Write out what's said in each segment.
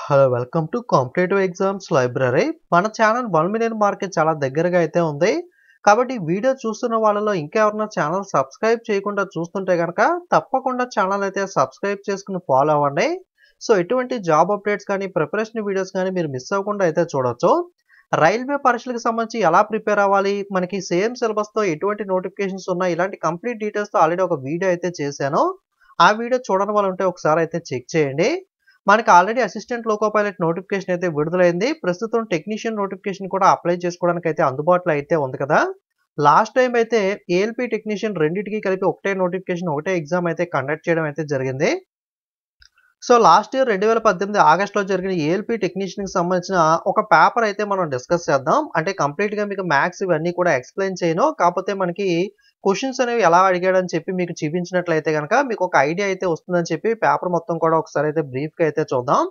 Hello welcome to competitive exams library. మన channel 1 million mark చాలా దగ్గరగా అయితే ఉంది. కాబట్టి వీడియో చూస్తున్న వాళ్ళలో ఇంకా ఎవరైనా ఛానల్ సబ్స్క్రైబ్ చేయకుండా చూస్తుంటే గనక తప్పకుండా ఛానల్ అయితే సబ్స్క్రైబ్ చేసుకుని ఫాలో అవ్వండి. సో ఎటువంటి జాబ్ అప్డేట్స్ కానీ ప్రిపరేషన్ వీడియోస్ కానీ మీరు మిస్ అవ్వకుండా అయితే చూడొచ్చు. రైల్వే పరీక్షలకు సంబంధించి ఎలా ప్రిపేర్ అవ్వాలి, మనకి సేమ్ సిలబస్తో ఎటువంటి నోటిఫికేషన్స్ ఉన్నాయి, ఇలాంటి కంప్లీట్ డీటెయిల్స్తో ఆల్రెడీ ఒక వీడియో అయితే చేశాను. ఆ వీడియో చూడని వాళ్ళు ఉంటే ఒకసారి అయితే చెక్ చేయండి. మనకి already assistant loco pilot notification అయితే విడుదలైంది. ప్రస్తుతం టెక్నీషియన్ నోటిఫికేషన్ కూడా అప్లై చేసుకోవడానికి అయితే అందుబాటులో అయితే ఉంది కదా. లాస్ట్ టైం అయితే ఏఎల్పీ టెక్నీషియన్ రెండింటికి కలిపి ఒకటే నోటిఫికేషన్, ఒకటే ఎగ్జామ్ అయితే కండక్ట్ చేయడం అయితే జరిగింది. సో లాస్ట్ ఇయర్ 2018 ఆగస్టులో జరిగిన ఏఎల్పీ టెక్నీషియన్కి సంబంధించిన ఒక పేపర్ అయితే మనం డిస్కస్ చేద్దాం. అంటే కంప్లీట్గా మీకు మ్యాథ్స్ ఇవన్నీ కూడా ఎక్స్ప్లెయిన్ చేయను, కాకపోతే మనకి క్వశ్చన్స్ అనేవి ఎలా అడిగాడని చెప్పి మీకు చూపించినట్లయితే కనుక మీకు ఒక ఐడియా అయితే వస్తుందని చెప్పి పేపర్ మొత్తం కూడా ఒకసారి అయితే బ్రీఫ్గా అయితే చూద్దాం.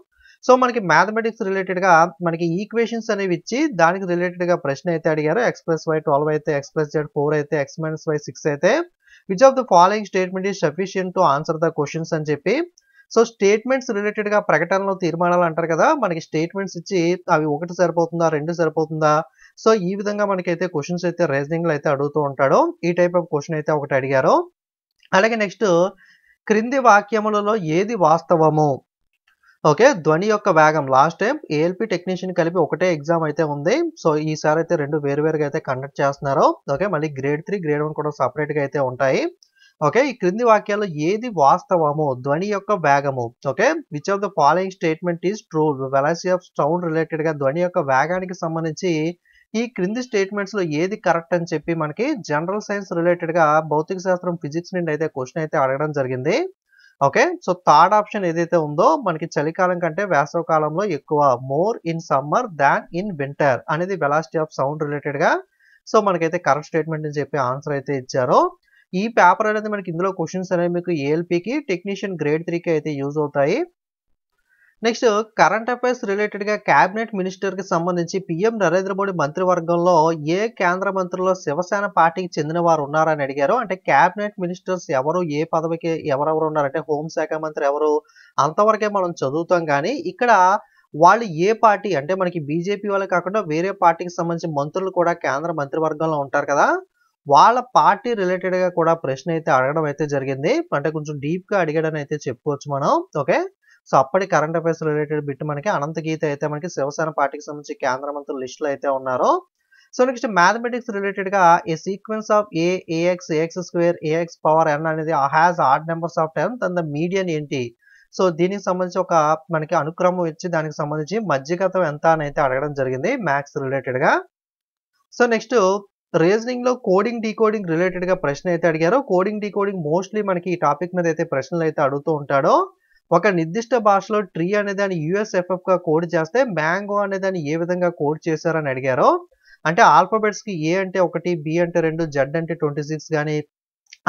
సో మనకి మ్యాథమెటిక్స్ రిలేటెడ్గా మనకి ఈక్వేషన్స్ అనేవి ఇచ్చి దానికి రిలేటెడ్గా ప్రశ్న అయితే అడిగారు. x+y 12 అయితే, x+z 4 అయితే, x-y 6 అయితే, which of the following statement is sufficient to answer the questions అని చెప్పి. సో స్టేట్మెంట్స్ రిలేటెడ్గా ప్రకటనలో తీర్మానాలు అంటారు కదా, మనకి స్టేట్మెంట్స్ ఇచ్చి అవి 1 సరిపోతుందా 2 సరిపోతుందా, సో ఈ విధంగా మనకైతే క్వశ్చన్స్ అయితే రీజనింగ్లో అయితే అడుగుతూ ఉంటాడు. ఈ టైప్ ఆఫ్ క్వశ్చన్ అయితే ఒకటి అడిగారు. అలాగే నెక్స్ట్, క్రింది వాక్యములలో ఏది వాస్తవము? ఓకే, ధ్వని యొక్క వేగం. లాస్ట్ టైం ఏఎల్పీ టెక్నీషియన్ కలిపి ఒకటే ఎగ్జామ్ అయితే ఉంది. సో ఈసారి అయితే రెండు వేరువేరుగా అయితే కండక్ట్ చేస్తున్నారు. ఓకే, మళ్ళీ గ్రేడ్ 3 గ్రేడ్ 1 కూడా సపరేట్గా అయితే ఉంటాయి. ఓకే, ఈ క్రింది వాక్యాల్లో ఏది వాస్తవము? ధ్వని యొక్క వేగము. Okay, which of the following statement is true? Velocity of sound రిలేటెడ్గా ధ్వని యొక్క వేగానికి సంబంధించి ఈ క్రింది స్టేట్మెంట్స్ లో ఏది కరెక్ట్ అని చెప్పి మనకి జనరల్ సైన్స్ రిలేటెడ్గా భౌతిక శాస్త్రం ఫిజిక్స్ నుండి అయితే క్వశ్చన్ అయితే అడగడం జరిగింది. ఓకే, సో థర్డ్ ఆప్షన్ ఏదైతే ఉందో మనకి చలికాలం కంటే వేసవ కాలంలో ఎక్కువ, more in summer than in winter అనేది వెలాసిటీ ఆఫ్ సౌండ్ రిలేటెడ్గా. సో మనకైతే కరెక్ట్ స్టేట్మెంట్ అని చెప్పి ఆన్సర్ అయితే ఇచ్చారు. ఈ పేపర్ అనేది మనకి ఇందులో క్వశ్చన్స్ అనేవి మీకు ఏఎల్పీకి టెక్నీషియన్ గ్రేడ్ 3కి అయితే యూజ్ అవుతాయి. నెక్స్ట్, కరెంట్ అఫైర్స్ రిలేటెడ్గా క్యాబినెట్ మినిస్టర్కి సంబంధించి పీఎం నరేంద్ర మోడీ మంత్రివర్గంలో ఏ కేంద్ర మంత్రుల్లో శివసేన పార్టీకి చెందిన వారు ఉన్నారని అడిగారు. అంటే క్యాబినెట్ మినిస్టర్స్ ఎవరు, ఏ పదవికి ఎవరెవరు ఉన్నారంటే హోంశాఖ మంత్రి ఎవరు, అంతవరకే మనం చదువుతాం. కానీ ఇక్కడ వాళ్ళు ఏ పార్టీ అంటే మనకి బీజేపీ వాళ్ళే కాకుండా వేరే పార్టీకి సంబంధించిన మంత్రులు కూడా కేంద్ర మంత్రివర్గంలో ఉంటారు కదా, వాళ్ళ పార్టీ రిలేటెడ్గా కూడా ప్రశ్న అయితే అడగడం అయితే జరిగింది. అంటే కొంచెం డీప్గా అడిగాడని అయితే చెప్పుకోవచ్చు మనం. ఓకే, సో అప్పటి కరెంట్ అఫైర్స్ రిలేటెడ్ బిట్ మనకి అనంత గీత అయితే మనకి శివసేన పార్టీకి సంబంధించి కేంద్ర మంత్రుల లిస్టులో అయితే ఉన్నారు. సో నెక్స్ట్, మ్యాథమెటిక్స్ రిలేటెడ్గా ఏ సీక్వెన్స్ ఆఫ్ ax² ax⁴n అనేది has odd numbers of 10 and the median ఏంటి? సో దీనికి సంబంధించి ఒక మనకి అనుక్రమం ఇచ్చి దానికి సంబంధించి మధ్యగతం ఎంత అని అయితే అడగడం జరిగింది మ్యాథ్స్ రిలేటెడ్గా. సో నెక్స్ట్, రీజనింగ్ లో కోడింగ్ డీకోడింగ్ రిలేటెడ్ గా ప్రశ్న అయితే అడిగారు. కోడింగ్ డీకోడింగ్ మోస్ట్లీ మనకి ఈ టాపిక్ మీద అయితే ప్రశ్నలు అయితే అడుగుతూ ఉంటాడు. ఒక నిర్దిష్ట భాషలో ట్రీ అనే దాన్ని యుఎస్ఎఫ్ఎఫ్ గా కోడ్ చేస్తే మ్యాంగో అనే దాన్ని ఏ విధంగా కోడ్ చేశారని అడిగారు. అంటే ఆల్ఫాబెట్స్ కి ఏ అంటే 1, బి అంటే 2, జెడ్ అంటే 26 కానీ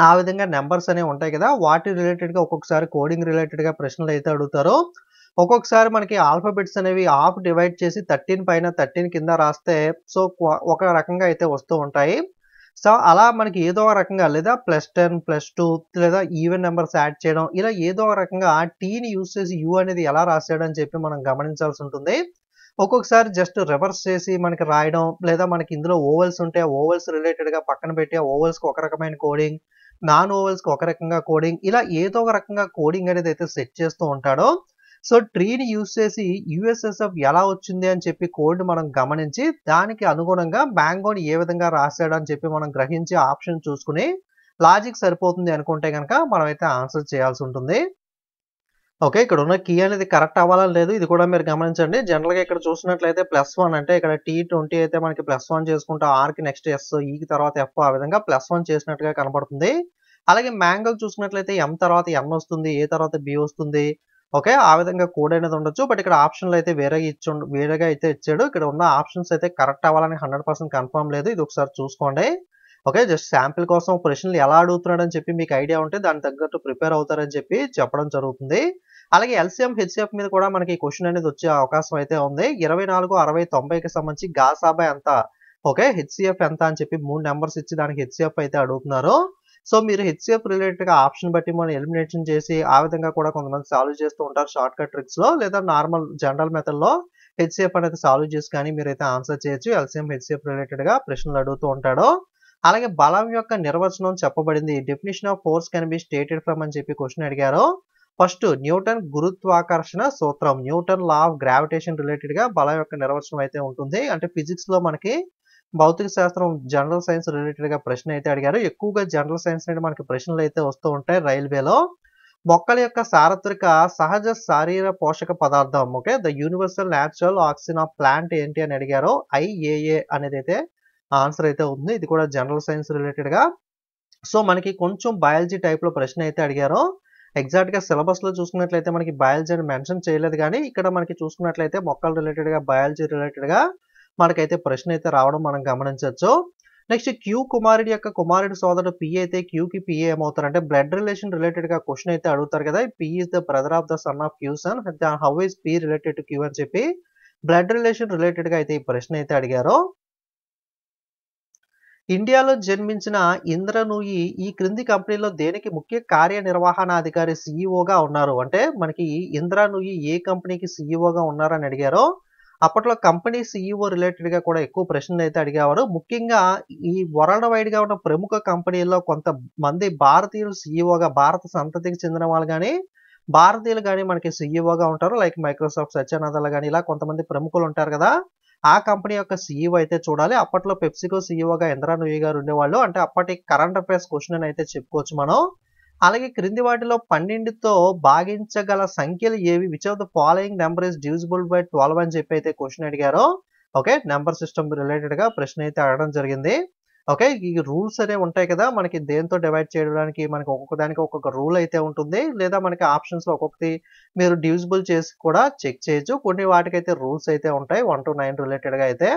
ఆ విధంగా నెంబర్స్ అనేవి ఉంటాయి కదా, వాటి రిలేటెడ్ గా ఒక్కొక్కసారి కోడింగ్ రిలేటెడ్ గా ప్రశ్నలు అయితే అడుగుతారు. ఒక్కొక్కసారి మనకి ఆల్ఫాబెట్స్ అనేవి హాఫ్ డివైడ్ చేసి 13 పైన 13 కింద రాస్తే సో ఒక రకంగా అయితే వస్తూ ఉంటాయి. సో అలా మనకి ఏదో ఒక రకంగా లేదా +10 +2 లేదా ఈవెన్ నెంబర్స్ యాడ్ చేయడం, ఇలా ఏదో ఒక రకంగా టీని యూజ్ చేసి యూ అనేది ఎలా రాసాడని చెప్పి మనం గమనించాల్సి ఉంటుంది. ఒక్కొక్కసారి జస్ట్ రివర్స్ చేసి మనకి రాయడం, లేదా మనకి ఇందులో ఓవెల్స్ ఉంటే ఓవెల్స్ రిలేటెడ్గా పక్కన పెట్టి ఆ ఓవెల్స్కి ఒక రకమైన కోడింగ్, నాన్ ఓవెల్స్కి ఒక రకంగా కోడింగ్, ఇలా ఏదో ఒక రకంగా కోడింగ్ అనేది అయితే సెట్ చేస్తూ ఉంటాడో. సో ట్రీని యూజ్ చేసి యుఎస్ఎస్ఎఫ్ ఎలా వచ్చింది అని చెప్పి కోడ్ మనం గమనించి దానికి అనుగుణంగా మ్యాంగోని ఏ విధంగా రాశాడు అని చెప్పి మనం గ్రహించి ఆప్షన్ చూసుకుని లాజిక్ సరిపోతుంది అనుకుంటే కనుక మనం అయితే ఆన్సర్ చేయాల్సి ఉంటుంది. ఓకే, ఇక్కడ ఉన్న కీ అనేది కరెక్ట్ అవ్వాలని లేదు, ఇది కూడా మీరు గమనించండి. జనరల్గా ఇక్కడ చూసినట్లయితే +1 అంటే ఇక్కడ T20 అయితే మనకి +1 చేసుకుంటే ఆర్కి నెక్స్ట్ ఎస్, ఈకి తర్వాత ఎఫ్, ఆ విధంగా +1 చేసినట్టుగా కనబడుతుంది. అలాగే మ్యాంగో చూసుకున్నట్లయితే ఎం తర్వాత ఎన్ వస్తుంది, ఏ తర్వాత బి వస్తుంది. ఓకే, ఆ విధంగా కోడ్ అనేది ఉండొచ్చు. బట్ ఇక్కడ ఆప్షన్లు అయితే వేరేగా అయితే ఇచ్చాడు. ఇక్కడ ఉన్న ఆప్షన్స్ అయితే కరెక్ట్ అవ్వాలని 100% కన్ఫర్మ్ లేదు, ఇది ఒకసారి చూసుకోండి. ఓకే, జస్ట్ శాంపిల్ కోసం ప్రశ్నలు ఎలా అడుగుతున్నాడు అని చెప్పి మీకు ఐడియా ఉంటే దాని తగ్గట్టు ప్రిపేర్ అవుతారని చెప్పి చెప్పడం జరుగుతుంది. అలాగే ఎల్సిఎం హెచ్సిఎఫ్ మీద కూడా మనకి క్వశ్చన్ అనేది వచ్చే అవకాశం అయితే ఉంది. 24, 60, 90కి సంబంధించి గాసాబా ఎంత, ఓకే హెచ్సిఎఫ్ ఎంత అని చెప్పి 3 నెంబర్స్ ఇచ్చి దానికి హెచ్సిఎఫ్ అయితే అడుగుతున్నారు. సో మీరు హెచ్‌సిఎఫ్ రిలేటెడ్‌గా ఆప్షన్ బట్టి మనం ఎలిమినేషన్ చేసి ఆ విధంగా కూడా కొంతమంది సాల్వ్ చేస్తూ ఉంటారు షార్ట్‌కట్ ట్రిక్స్‌లో లేదా నార్మల్ జనరల్ మెథడ్‌లో హెచ్‌సిఎఫ్ అనేది సాల్వ్ చేసి కానీ మీరైతే ఆన్సర్ చేయొచ్చు. ఎల్‌సిఎం, హెచ్‌సిఎఫ్ రిలేటెడ్‌గా ప్రశ్నలు అడుగుతూ ఉంటాడు. అలాగే బలం యొక్క నిర్వచనం చెప్పబడింది. Definition of force can be stated from అని చెప్పి క్వెషన్ అడిగారు. ఫస్ట్ న్యూటన్ గురుత్వాకర్షణ సూత్రం, న్యూటన్ లా ఆఫ్ గ్రావిటేషన్ రిలేటెడ్‌గా బలం యొక్క నిర్వచనం అయితే ఉంటుంది. అంటే ఫిజిక్స్‌లో మనకి భౌతిక శాస్త్రం, జనరల్ సైన్స్ రిలేటెడ్‌గా ప్రశ్న అయితే అడిగారు. ఎక్కువగా జనరల్ సైన్స్ నుండి మనకి ప్రశ్నలు అయితే వస్తూ ఉంటాయి రైల్వేలో. మొక్కల యొక్క సార్వత్రిక సహజ శారీర పోషక పదార్థం okay. The universal natural oxygen of plant ఏంటి అని అడిగారు. ఐఏఏ అనేది అయితే ఆన్సర్ అయితే ఉంది. ఇది కూడా జనరల్ సైన్స్ రిలేటెడ్‌గా. సో మనకి కొంచెం బయాలజీ టైప్‌లో ప్రశ్న అయితే అడిగారు. ఎగ్జాక్ట్‌గా సిలబస్‌లో చూసుకున్నట్లయితే మనకి బయాలజీ అని మెన్షన్ చేయలేదు గానీ, ఇక్కడ మనకి చూసుకున్నట్లయితే మొక్కల రిలేటెడ్‌గా, బయాలజీ రిలేటెడ్‌గా మనకైతే ప్రశ్న అయితే రావడం మనం గమనించొచ్చు. నెక్స్ట్ క్యూ కుమారుడి యొక్క కుమారుడి సోదరుడు పి అయితే క్యూకి పిఏ ఏమవుతారు అంటే బ్లడ్ రిలేషన్ రిలేటెడ్‌గా క్వెషన్ అయితే అడుగుతారు కదా! P is the brother of the son of Q son. How is P related to Q అని చెప్పి బ్లడ్ రిలేషన్ రిలేటెడ్‌గా అయితే ఈ ప్రశ్న అయితే అడిగారు. ఇండియాలో జన్మించిన ఇంద్ర నూయి ఈ క్రింది కంపెనీలో దేనికి ముఖ్య కార్యనిర్వహణాధికారి సీఈఓగా ఉన్నారు? అంటే మనకి ఇంద్ర నూయి ఏ కంపెనీకి సీఈఓగా ఉన్నారని అడిగారు. అప్పట్లో కంపెనీ సీఈఓ రిలేటెడ్‌గా కూడా ఎక్కువ ప్రశ్నలైతే అడిగేవారు. ముఖ్యంగా ఈ వరల్డ్ వైడ్‌గా ఉన్న ప్రముఖ కంపెనీల్లో కొంతమంది భారతీయులు సీఈఓగా భారత సంతతికి చెందిన వాళ్ళు గాని, భారతీయులు గాని మనకి సీఈఓగా ఉంటారు. లైక్ మైక్రోసాఫ్ట్, సత్య నదెల్లా గాని ఇలా కొంతమంది ప్రముఖులు ఉంటారు కదా! ఆ కంపెనీ యొక్క సీఈఓ అయితే చూడాలి. అప్పట్లో పెప్సికో సీఈఓగా ఇంద్రా నూయి గారు ఉండేవాళ్ళు. అంటే అప్పటి కరెంట్ అఫైర్స్ క్వెషన్ అని అయితే చెప్పుకోవచ్చు మనం. అలాగే క్రింది వాటిలో 12తో భాగించగల సంఖ్యలు ఏవి? Which of the following number is divisible by 12 అని చెప్పి అయితే క్వెషన్ అడిగారు. ఓకే. నంబర్ సిస్టమ్ రిలేటెడ్‌గా ప్రశ్న అయితే అడగడం జరిగింది. ఓకే. ఈ రూల్స్ అనేవి ఉంటాయి కదా! మనకి దేనితో డివైడ్ చేయడానికి మనకి ఒక్కొక్క దానికి ఒక్కొక్క రూల్ అయితే ఉంటుంది. లేదా మనకి ఆప్షన్స్‌లో ఒక్కొక్కటి మీరు డివిజిబుల్ చేసి కూడా చెక్ చేయొచ్చు. కొన్ని వాటికైతే రూల్స్ అయితే ఉంటాయి. 1-9 రిలేటెడ్‌గా అయితే.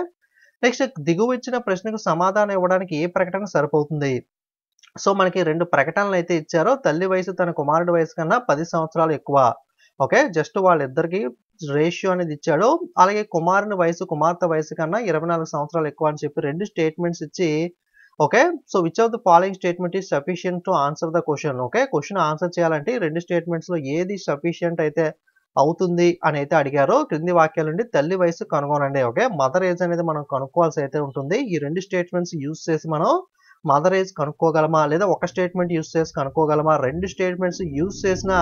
నెక్స్ట్ దిగువ ఇచ్చిన ప్రశ్నకు సమాధానం ఇవ్వడానికి ఏ ప్రకటన సరిపోతుంది? సో మనకి 2 ప్రకటనలైతే ఇచ్చారు. తల్లి వయసు తన కుమారుడి వయసు కన్నా 10 సంవత్సరాలు ఎక్కువ. ఓకే. జస్ట్ వాళ్ళిద్దరికీ రేషియో అనేది ఇచ్చాడు. అలాగే కుమారుని వయసు, కుమార్తె వయసు కన్నా 24 సంవత్సరాలు ఎక్కువ అని చెప్పి 2 స్టేట్మెంట్స్ ఇచ్చి okay. So which of the following statement is sufficient to answer the question. Okay. Question answer చేయాలంటే 2 స్టేట్మెంట్స్‌లో ఏది సఫిషియంట్ అయితే అవుతుంది అని అయితే అడిగారు. క్రింది వాక్యాల నుండి తల్లి వయసు కనుగొనండి. ఓకే. మదర్ ఏజ్ అనేది మనం కనుక్కోవాల్సి అయితే ఉంటుంది. ఈ 2 స్టేట్మెంట్స్ యూజ్ చేసి మనం మదర్ ఏజ్ కనుక్కోగలమా? లేదా ఒక స్టేట్మెంట్ యూజ్ చేసి కనుక్కోగలమా? 2 స్టేట్మెంట్స్ యూజ్ చేసినా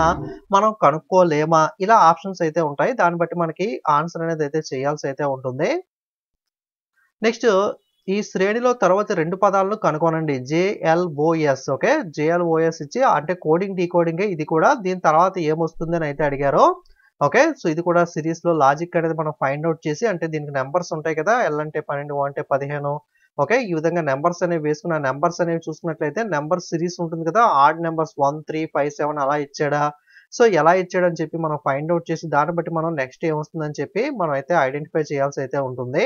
మనం కనుక్కోలేమా? ఇలా ఆప్షన్స్ అయితే ఉంటాయి. దాన్ని బట్టి మనకి ఆన్సర్ అనేది అయితే చేయాల్సి అయితే ఉంటుంది. నెక్స్ట్ ఈ శ్రేణిలో తరువాతి 2 పదాలను కనుగొనండి. జేఎల్ఓఎస్ ఓకే. జేఎల్ఓఎస్ ఇచ్చి అంటే కోడింగ్, డీకోడింగే ఇది కూడా. దీని తర్వాత ఏమొస్తుందని అయితే అడిగారు. ఓకే. సో ఇది కూడా సిరీస్‌లో లాజిక్ అనేది మనం ఫైండ్ ఔట్ చేసి అంటే దీనికి నంబర్స్ ఉంటాయి కదా! ఎల్ అంటే 12, ఓ అంటే 15 ఓకే. ఈ విధంగా నంబర్స్ అనేవి వేసుకుని ఆ నంబర్స్ అనేవి చూసుకున్నట్లయితే నంబర్ సిరీస్ ఉంటుంది కదా! ఆడ్ నంబర్స్ 1, 3, 5, 7 అలా ఇచ్చాడా? సో ఎలా ఇచ్చాడని చెప్పి మనం ఫైండ్ ఔట్ చేసి దాన్ని బట్టి మనం నెక్స్ట్ ఏమొస్తుందని చెప్పి మనం అయితే ఐడెంటిఫై చేయాల్సి అయితే ఉంటుంది.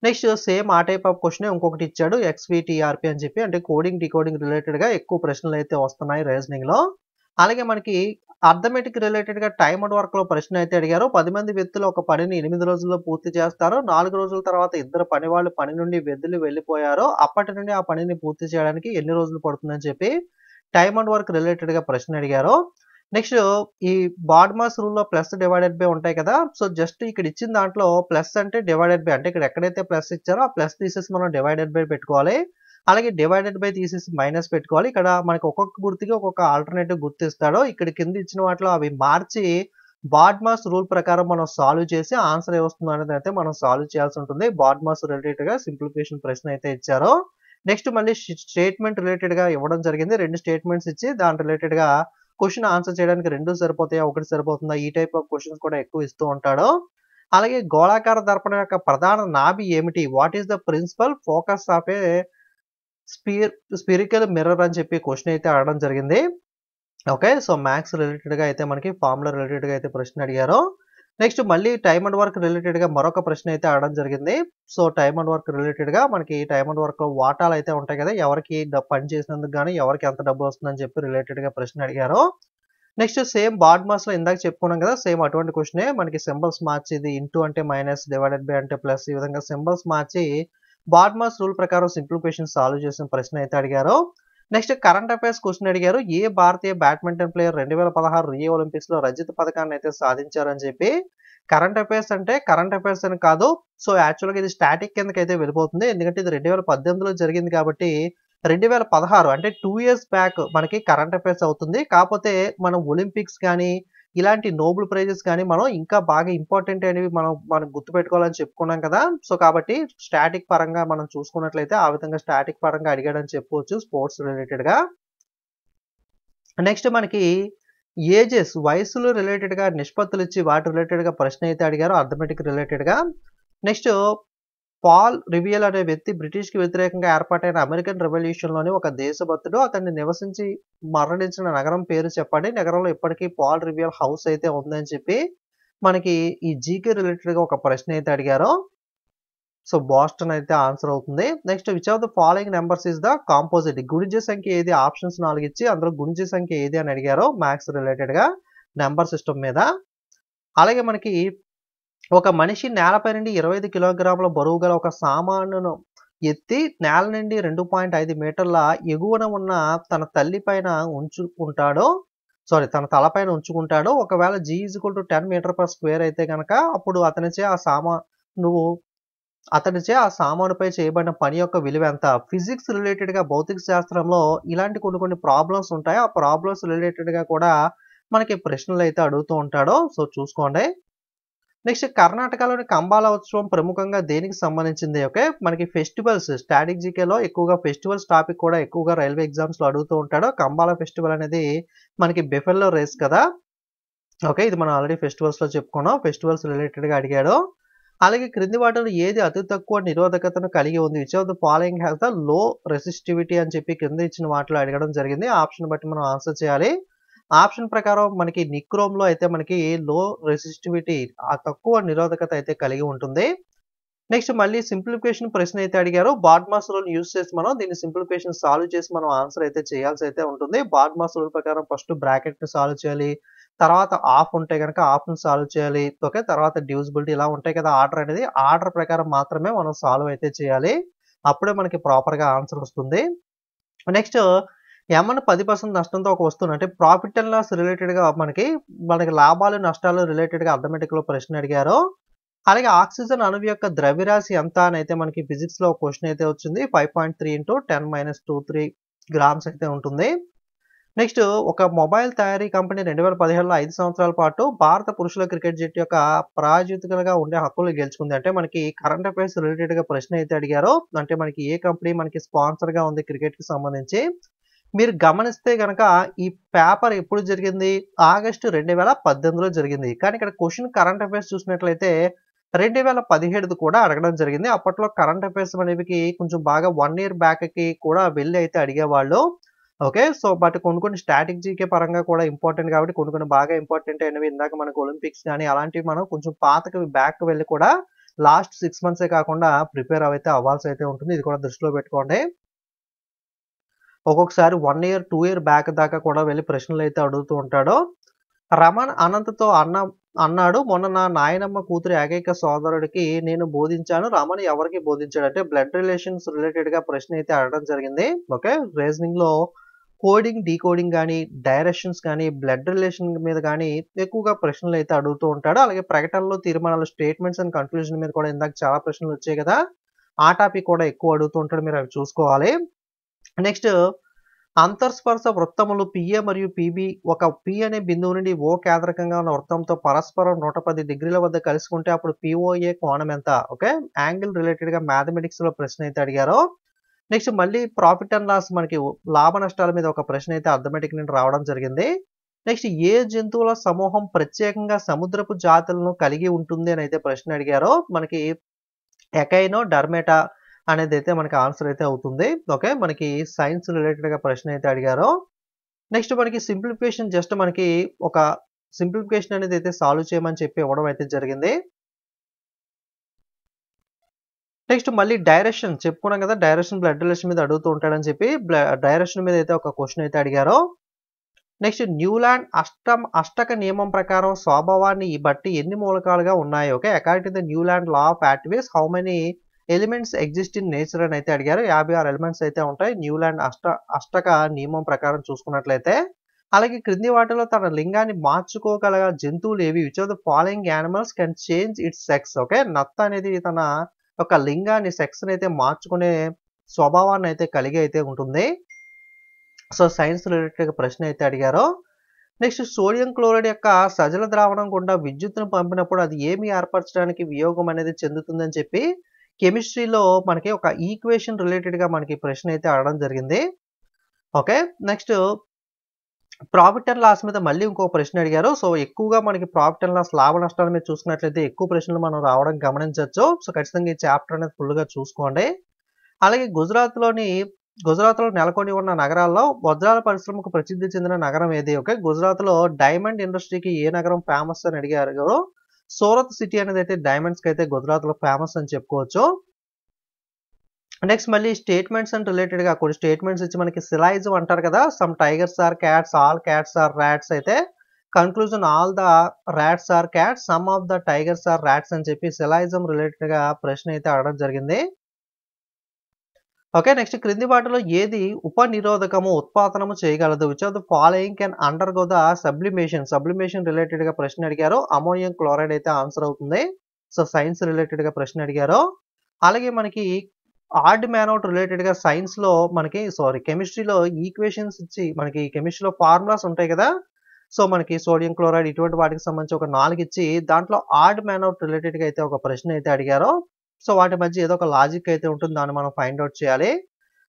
నెక్స్ట్ సేమ్ ఆ టైప్ ఆఫ్ క్వెషనే ఇంకొకటి ఇచ్చాడు. ఎక్స్‌విటీఆర్‌పీ అని చెప్పి అంటే కోడింగ్, డీకోడింగ్ రిలేటెడ్‌గా ఎక్కువ ప్రశ్నలైతే వస్తున్నాయి రీజనింగ్‌లో. అలాగే మనకి అర్థమెటిక్ రిలేటెడ్‌గా టైమ్ అండ్ వర్క్‌లో ప్రశ్న అయితే అడిగారు. 10 మంది వ్యక్తులు ఒక పనిని 8 రోజుల్లో పూర్తి చేస్తారు. 4 రోజుల తర్వాత ఇద్దరు పనివాళ్ళు పని నుండి వెళ్ళిపోయారు. అప్పటి నుండి ఆ పనిని పూర్తి చేయడానికి ఎన్ని రోజులు పడుతుందని చెప్పి టైమ్ అండ్ వర్క్ రిలేటెడ్‌గా ప్రశ్న అడిగారు. నెక్స్ట్ ఈ బాడ్మాస్ రూల్‌లో ప్లస్ డివైడెడ్ బై ఉంటాయి కదా! సో జస్ట్ ఇక్కడ ఇచ్చిన దాంట్లో ప్లస్ అంటే డివైడెడ్ బై అంటే ఇక్కడ ఎక్కడైతే ప్లస్ ఇచ్చారో ఆ ప్లస్ తీసేసి మనం డివైడెడ్ బై పెట్టుకోవాలి. అలాగే డివైడెడ్ బై తీసేసి మైనస్ పెట్టుకోవాలి. ఇక్కడ మనకి ఒక్కొక్క గుర్తుకి ఒక్కొక్క ఆల్టర్‌నేటివ్ గుర్తిస్తాడు. ఇక్కడ కింద ఇచ్చిన వాటిలో అవి మార్చి బాడ్మాస్ రూల్ ప్రకారం మనం సాల్వ్ చేసి ఆన్సర్ ఏమొస్తుందో అనేది అయితే మనం సాల్వ్ చేయాల్సి ఉంటుంది. బాడ్మాస్ రిలేటెడ్‌గా సింప్లిఫికేషన్ ప్రశ్న అయితే ఇచ్చారు. నెక్స్ట్ మళ్ళీ స్టేట్మెంట్ రిలేటెడ్‌గా ఇవ్వడం జరిగింది. 2 స్టేట్మెంట్స్ ఇచ్చి దాని రిలేటెడ్‌గా క్వెషన్ ఆన్సర్ చేయడానికి 2 సరిపోతాయా? 1 సరిపోతుందా? ఈ టైప్ ఆఫ్ క్వెషన్స్ కూడా ఎక్కువ ఇస్తూ ఉంటాడు. అలాగే గోళాకార దర్పణం యొక్క ప్రధాన నాభి ఏమిటి? What is the principal focus of a spherical mirror అని చెప్పి క్వెషన్ అయితే అడగడం జరిగింది. ఓకే. సో మ్యాథ్స్ రిలేటెడ్‌గా అయితే మనకి ఫార్ములా రిలేటెడ్‌గా అయితే ప్రశ్న అడిగారు. నెక్స్ట్ మళ్ళీ టైమ్ అండ్ వర్క్ రిలేటెడ్‌గా మరొక ప్రశ్న అయితే అడగడం జరిగింది. సో టైమ్ అండ్ వర్క్ రిలేటెడ్‌గా మనకి టైమ్ అండ్ వర్క్‌లో వాటాలు అయితే ఉంటాయి కదా! ఎవరికి పని చేసినందుకు గాని ఎవరికి ఎంత డబ్బులు వస్తుందని చెప్పి రిలేటెడ్‌గా ప్రశ్న అడిగారు. నెక్స్ట్ సేమ్ బాడ్మాస్‌లో ఇందాక చెప్పుకున్నాం కదా! సేమ్ అటువంటి క్వెషనే మనకి సింబల్స్ మార్చి ఇది ఇంటూ అంటే మైనస్, డివైడెడ్ బై అంటే ప్లస్ ఈ విధంగా సింబల్స్ మార్చి బాడ్మాస్ రూల్ ప్రకారం సింప్లిఫికేషన్ సాల్వ్ చేసిన ప్రశ్న అయితే అడిగారు. నెక్స్ట్ కరెంట్ అఫైర్స్ క్వశ్చన్ అడిగారు. ఏ భారతీయ బ్యాడ్మింటన్ ప్లేయర్ 2016 రియో ఒలింపిక్స్ లో రజత పథకాన్ని అయితే సాధించారని చెప్పి. కరెంట్ అఫైర్స్ అంటే కరెంట్ అఫైర్స్ అని కాదు. సో యాక్చువల్గా ఇది స్టాటిక్ కిందకైతే వెళ్ళిపోతుంది. ఎందుకంటే ఇది 2018లో జరిగింది కాబట్టి 2016 అంటే 2 ఇయర్స్ బ్యాక్ మనకి కరెంట్ అఫైర్స్ అవుతుంది. కాకపోతే మనం ఒలింపిక్స్ కానీ ఇలాంటి నోబెల్ ప్రైజెస్ కానీ మనం ఇంకా బాగా ఇంపార్టెంట్ అనేవి మనం గుర్తుపెట్టుకోవాలని చెప్పుకున్నాం కదా. సో కాబట్టి స్టాటిక్ పరంగా మనం చూసుకున్నట్లయితే ఆ విధంగా స్టాటిక్ పరంగా అడిగాడని చెప్పుకోవచ్చు స్పోర్ట్స్ రిలేటెడ్ గా. నెక్స్ట్ మనకి ఏజెస్ వయసులు రిలేటెడ్ గా నిష్పత్తులు ఇచ్చి వాటి రిలేటెడ్ గా ప్రశ్న అయితే అడిగారు అర్థమెటిక్ రిలేటెడ్ గా. నెక్స్ట్ పాల్ రివియల్ అనే వ్యక్తి బ్రిటిష్ కి వ్యతిరేకంగా ఏర్పాటైన అమెరికన్ రెవల్యూషన్ లోని ఒక దేశభక్తుడు. అతన్ని నివసించి మరణించిన నగరం పేరు చెప్పండి. నగరంలో ఇప్పటికీ పాల్ రివియల్ హౌస్ అయితే ఉందని చెప్పి మనకి ఈ జీకే రిలేటెడ్ గా ఒక ప్రశ్న అయితే అడిగారు. సో బాస్టన్ అయితే ఆన్సర్ అవుతుంది. Next which of the following numbers is the composite. గుణిజ సంఖ్య ఏది ఆప్షన్స్ 4 ఇచ్చి అందులో గుణిజ సంఖ్య ఏది అని అడిగారు మ్యాథ్స్ రిలేటెడ్ గా నెంబర్ సిస్టమ్ మీద. అలాగే మనకి ఒక మనిషి నేలపై నుండి 25 కిలోగ్రాముల బరువు గల ఒక సామానును ఎత్తి నేల నుండి 2.5 మీటర్ల ఎగువన ఉన్న తన తల్లిపైన తన తలపైన ఉంచుకుంటాడు. ఒకవేళ G = 10 మీటర్ పర్ స్క్వేర్ అయితే కనుక అప్పుడు అతనిచే ఆ సామానుపై చేయబడిన పని యొక్క విలువ ఎంత. ఫిజిక్స్ రిలేటెడ్ గా భౌతిక శాస్త్రంలో ఇలాంటి కొన్ని ప్రాబ్లమ్స్ ఉంటాయి. ఆ ప్రాబ్లమ్స్ రిలేటెడ్ గా కూడా మనకి ప్రశ్నలు అయితే అడుగుతూ ఉంటాడు. సో చూసుకోండి. నెక్స్ట్ కర్ణాటకలోని కంబాల ఉత్సవం ప్రముఖంగా దేనికి సంబంధించింది. ఓకే మనకి ఫెస్టివల్స్ స్టాటిక్ జీకేలో ఎక్కువగా ఫెస్టివల్స్ టాపిక్ కూడా ఎక్కువగా రైల్వే ఎగ్జామ్స్ లో అడుగుతూ ఉంటాడు. కంబాల ఫెస్టివల్ అనేది మనకి బెఫెల్లో రేస్ కదా. ఓకే ఇది మనం ఆల్రెడీ ఫెస్టివల్స్ లో చెప్పుకున్నాం. ఫెస్టివల్స్ రిలేటెడ్ గా అడిగాడు. అలాగే క్రింది వాటిలో ఏది అతి తక్కువ నిరోధకతను కలిగి ఉంది. Which of the following has the low resistivity అని చెప్పి కింద ఇచ్చిన వాటిలో అడగడం జరిగింది. ఆప్షన్ బట్టి మనం ఆన్సర్ చేయాలి. ఆప్షన్ ప్రకారం మనకి నిక్రోమ్ లో అయితే మనకి లో రెసిస్టివిటీ ఆ తక్కువ నిరోధకత అయితే కలిగి ఉంటుంది. నెక్స్ట్ మళ్ళీ సింప్లిఫికేషన్ ప్రశ్న అయితే అడిగారు. బాడ్మాస్ రూల్ యూస్ చేసి మనం దీన్ని సింప్లిఫికేషన్ సాల్వ్ చేసి మనం ఆన్సర్ అయితే చేయాల్సి అయితే ఉంటుంది. బాడ్మాస్ రూల్ ప్రకారం ఫస్ట్ బ్రాకెట్ ని సాల్వ్ చేయాలి. తర్వాత ఆఫ్ ఉంటే కనుక ఆఫ్ ని సాల్వ్ చేయాలి. ఓకే తర్వాత డివిజిబిలిటీ ఇలా ఉంటాయి కదా ఆర్డర్ అనేది. ఆర్డర్ ప్రకారం మాత్రమే మనం సాల్వ్ అయితే చేయాలి. అప్పుడే మనకి ప్రాపర్ గా ఆన్సర్ వస్తుంది. నెక్స్ట్ ఏమన్నా 10% నష్టంతో ఒక వస్తువును అంటే ప్రాఫిట్ అండ్ లాస్ రిలేటెడ్ గా మనకి లాభాలు నష్టాలు రిలేటెడ్ గా అర్థమెటిక్ లో ప్రశ్న అడిగారు. అలాగే ఆక్సిజన్ అణువు యొక్క ద్రవ్యరాశి ఎంత అని అయితే మనకి ఫిజిక్స్ లో క్వశ్చన్ అయితే వచ్చింది. 5.3 × 10⁻23 గ్రామ్స్ అయితే ఉంటుంది. నెక్స్ట్ ఒక మొబైల్ తయారీ కంపెనీ 2017లో 5 సంవత్సరాల పాటు భారత పురుషుల క్రికెట్ జట్టు యొక్క ప్రాయోజకులుగా ఉండే హక్కులు గెలుచుకుంది. అంటే మనకి కరెంట్ అఫైర్స్ రిలేటెడ్ గా ప్రశ్న అయితే అడిగారు. అంటే మనకి ఏ కంపెనీ మనకి స్పాన్సర్ గా ఉంది క్రికెట్ కి సంబంధించి. మీరు గమనిస్తే గనక ఈ పేపర్ ఎప్పుడు జరిగింది ఆగస్టు 2018లో జరిగింది. కానీ ఇక్కడ క్వశ్చన్ కరెంట్ అఫైర్స్ చూసినట్లయితే 2017 కూడా అడగడం జరిగింది. అప్పట్లో కరెంట్ అఫైర్స్ అనేవి కొంచెం బాగా 1 ఇయర్ బ్యాక్ కి కూడా వెళ్ళి అయితే అడిగేవాళ్ళు. ఓకే సో బట్ కొన్ని స్టాటిక్ జీకే పరంగా కూడా ఇంపార్టెంట్ కాబట్టి కొన్ని బాగా ఇంపార్టెంట్ అయినవి ఇందాక మనకు ఒలింపిక్స్ కానీ అలాంటివి మనం కొంచెం పాతకి బ్యాక్ వెళ్ళి కూడా లాస్ట్ 6 మంత్సే కాకుండా ప్రిపేర్ అయితే అవ్వాల్సి అయితే ఉంటుంది. ఇది కూడా దృష్టిలో పెట్టుకోండి. ఒక్కొక్కసారి 1 ఇయర్ 2 ఇయర్ బ్యాక్ దాకా కూడా వెళ్ళి ప్రశ్నలు అయితే అడుగుతూ ఉంటాడు. రమణ్ అనంతతో అన్నాడు మొన్న నా నాయనమ్మ కూతురు ఏకైక సోదరుడికి నేను బోధించాను. రమణ్ ఎవరికి బోధించాడు అంటే బ్లడ్ రిలేషన్స్ రిలేటెడ్ గా ప్రశ్న అయితే అడగడం జరిగింది. ఓకే రీజనింగ్ లో కోడింగ్ డీకోడింగ్ కానీ డైరెక్షన్స్ కానీ బ్లడ్ రిలేషన్ మీద కానీ ఎక్కువగా ప్రశ్నలు అయితే అడుగుతూ ఉంటాడు. అలాగే ప్రకటనలు తీర్మానాలు స్టేట్మెంట్స్ అండ్ కన్క్లూజన్ మీద కూడా ఇందాక చాలా ప్రశ్నలు వచ్చాయి కదా ఆ టాపిక్ కూడా ఎక్కువ అడుగుతూ ఉంటాడు. మీరు అవి చూసుకోవాలి. నెక్స్ట్ అంతర్స్పర్శ వృత్తములు పిఏ మరియు పిబి ఒక పి అనే బిందువు నుండి ఓ కేంద్రకంగా ఉన్న వృత్తంతో పరస్పరం 110 డిగ్రీల వద్ద కలుసుకుంటే అప్పుడు పిఓఏ కోణం ఎంత. ఓకే యాంగిల్ రిలేటెడ్ గా మ్యాథమెటిక్స్ లో ప్రశ్న అయితే అడిగారు. నెక్స్ట్ మళ్ళీ ప్రాఫిట్ అండ్ లాస్ మనకి లాభ నష్టాల మీద ఒక ప్రశ్న అయితే అర్థమెటిక్ నుండి రావడం జరిగింది. నెక్స్ట్ ఏ జంతువుల సమూహం ప్రత్యేకంగా సముద్రపు జాతులను కలిగి ఉంటుంది అని అయితే ప్రశ్న అడిగారు. మనకి ఎకైనో డర్మేటా అనేది అయితే మనకి ఆన్సర్ అయితే అవుతుంది. ఓకే మనకి సైన్స్ రిలేటెడ్ గా ప్రశ్న అయితే అడిగారు. నెక్స్ట్ మనకి సింప్లిఫికేషన్ జస్ట్ మనకి ఒక సింప్లిఫికేషన్ అనేది అయితే సాల్వ్ చేయమని చెప్పి ఇవ్వడం అయితే జరిగింది. నెక్స్ట్ మళ్ళీ డైరెక్షన్ చెప్పుకున్నాం కదా డైరెక్షన్ బ్లడ్ రిలేషన్ మీద అడుగుతూ ఉంటాడని చెప్పి డైరెక్షన్ మీద అయితే ఒక క్వశ్చన్ అయితే అడిగారు. నెక్స్ట్ న్యూలాండ్ అష్టక నియమం ప్రకారం స్వభావాన్ని బట్టి ఎన్ని మూలకాలుగా ఉన్నాయి. Okay according to the Newland law of activities how many elements exist in nature అని అయితే అడిగారు. 56 ఎలిమెంట్స్ అయితే ఉంటాయి న్యూలాండ్ అష్టక నియమం ప్రకారం చూసుకున్నట్లయితే. అలాగే క్రింది వాటిలో తన లింగాన్ని మార్చుకోగల జంతువులు ఏవి? Which of the following animals can change it's sex? Okay, నత్త అనేది తన యొక్క లింగాన్ని సెక్స్ అయితే మార్చుకునే స్వభావాన్ని అయితే కలిగి అయితే ఉంటుంది. సో సైన్స్ రిలేటెడ్ ప్రశ్న అయితే అడిగారు. నెక్స్ట్ సోడియం క్లోరైడ్ యొక్క సజల ద్రావణం గుండా విద్యుత్తును పంపినప్పుడు అది ఏమి ఏర్పరచడానికి వియోగం అనేది చెందుతుందని చెప్పి కెమిస్ట్రీలో మనకి ఒక ఈక్వేషన్ రిలేటెడ్ గా మనకి ప్రశ్న అయితే అడగడం జరిగింది. Okay, next profit and loss మీద మళ్ళీ ఇంకో ప్రశ్న అడిగారు. సో ఎక్కువగా మనకి ప్రాఫిట్ అండ్ లాస్ లాభ నష్టాల మీద చూసుకున్నట్లయితే ఎక్కువ ప్రశ్నలు మనం రావడం గమనించవచ్చు. సో ఖచ్చితంగా ఈ చాప్టర్ అనేది ఫుల్గా చూసుకోండి. అలాగే గుజరాత్లో నెలకొని ఉన్న నగరాల్లో వజ్రాల పరిశ్రమకు ప్రసిద్ధి చెందిన నగరం ఏది? ఓకే, గుజరాత్లో డైమండ్ ఇండస్ట్రీకి ఏ నగరం ఫేమస్ అని అడిగారు. సూరత్ సిటీ అనేది అయితే డైమండ్స్కి అయితే గుజరాత్లో ఫేమస్ అని చెప్పుకోవచ్చు. నెక్స్ట్ మళ్ళీ స్టేట్మెంట్స్ అండ్ రిలేటెడ్ గా కొన్ని స్టేట్మెంట్స్ ఇచ్చి మనకి సిలాయిజం అంటారు కదా. Some tigers are cats, all cats are rats అయితే conclusion all the rats are cats, some of the tigers are rats అని చెప్పి సిలాయిజం రిలేటెడ్ గా ప్రశ్న అయితే అడగడం జరిగింది. ఓకే, నెక్స్ట్ క్రింది వాటిలో ఏది ఉపనిరోధకము ఉత్పాదనము చేయగలదు? Which of the following can undergo the sublimation related గా ప్రశ్న అడిగారు. అమోనియం క్లోరైడ్ అయితే ఆన్సర్ అవుతుంది. సో సైన్స్ రిలేటెడ్ గా ప్రశ్న అడిగారు. అలాగే మనకి ఆడ్ మ్యానౌట్ రిలేటెడ్ గా సైన్స్ లో మనకి కెమిస్ట్రీలో ఈక్వేషన్స్ ఇచ్చి మనకి కెమిస్ట్రీలో ఫార్ములాస్ ఉంటాయి కదా. సో మనకి సోడియం క్లోరైడ్ ఇటువంటి వాటికి సంబంధించి ఒక 4 ఇచ్చి దాంట్లో ఆడ్ మ్యానౌట్ రిలేటెడ్ గా అయితే ఒక ప్రశ్న అయితే అడిగారు. సో వాటి మధ్య ఏదో ఒక లాజిక్ అయితే ఉంటుంది, దాన్ని మనం ఫైండ్ అవుట్ చేయాలి.